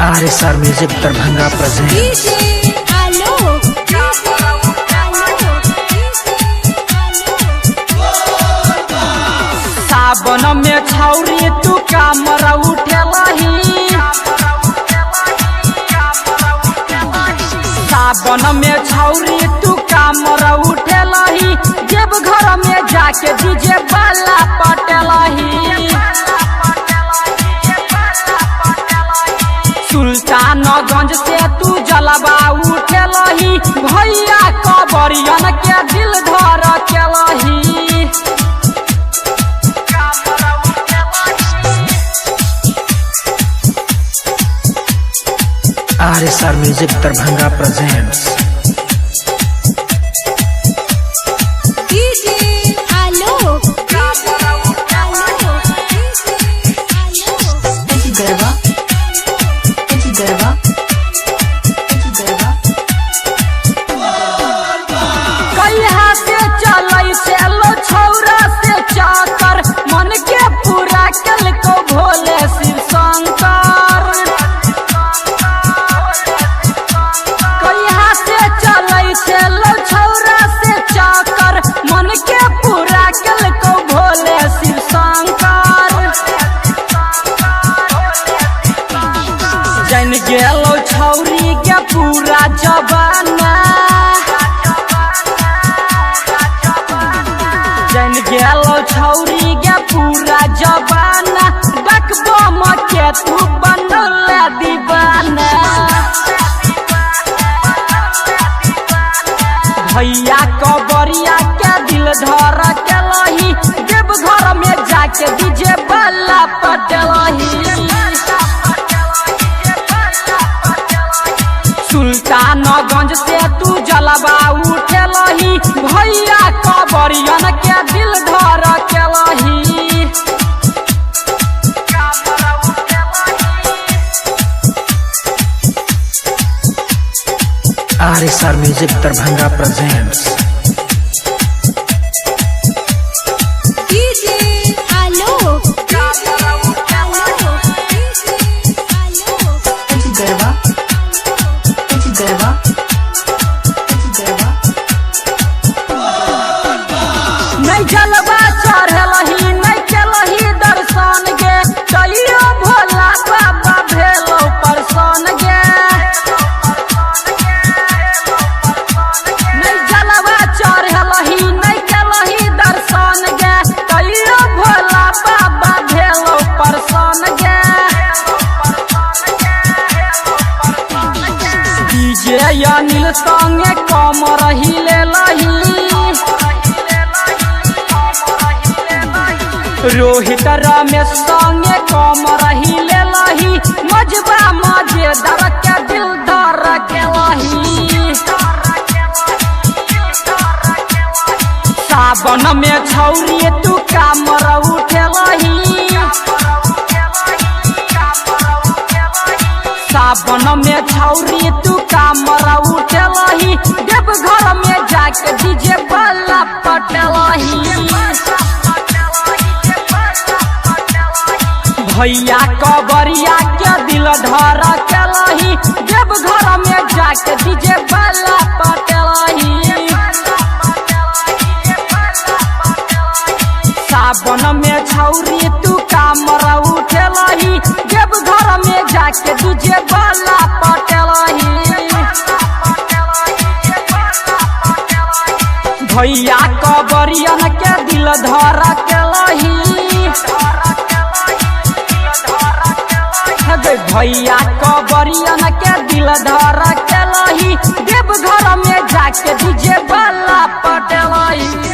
RSR music Darbhanga presents. सावन में छौरी तू कामर उठेलही, सावन में छौरी तू कामर उठेलही, जब घर में जाके डीजे वाला पटेलही। सुल्तानगंज से तू जलवा उठेलही, भैया कबरियन के दिल धर केलही। RSR music Darbhanga presents. मन के पूरा कल को भोले शिव शंकर, कहिया से चलै छेलो छौरा से चाकर, मन के पूरा कल को भोले शिव शंकर। जन गेलो छौरी के पूरा जवाना, जन गेलो छौरी के पूरा जवाना, डकबम के तू बनल दीवाना। भैया कबरिया के दिल धर केलही, जब घर में जाके डीजे वाला पटेलही। सुल्तानगंज से तू जलवा उठेलही, भैया कबरियन के दिल धर केलही। RSR music Darbhanga presents. नहीं जलवा चढ़ेलही, नहीं केलही दर्शन गे, तैयो भोला बाबा भेलो परसन गे। नहीं जलवा चढ़ेलही, नहीं केलही दर्शन गे, तैयो भोला बाबा भेलो परसन गे। डीजे अनिल संगे कमर हिलेलही, रोहित रमेश संगे कमर हिलेलही, मजबा मजेदार के दिल धर केलही। सावन में छौरी तू कामर उठेलही, सावन में छौरी तू कामर उठेलही, जब घर में जाके डीजे वाला पटेलही। भैया कबरिया के दिल धर केलही, जब घर में जाके डीजे वाला पटेलही। सावन में छौरी तू कामर उठेलही, जब घर में जाके डीजे वाला पटेलही। भैया कबरियन के दिल धर केलही, भैया कबरियन के दिल धर केलही, जब घर में जाके डीजे वाला पटेलही।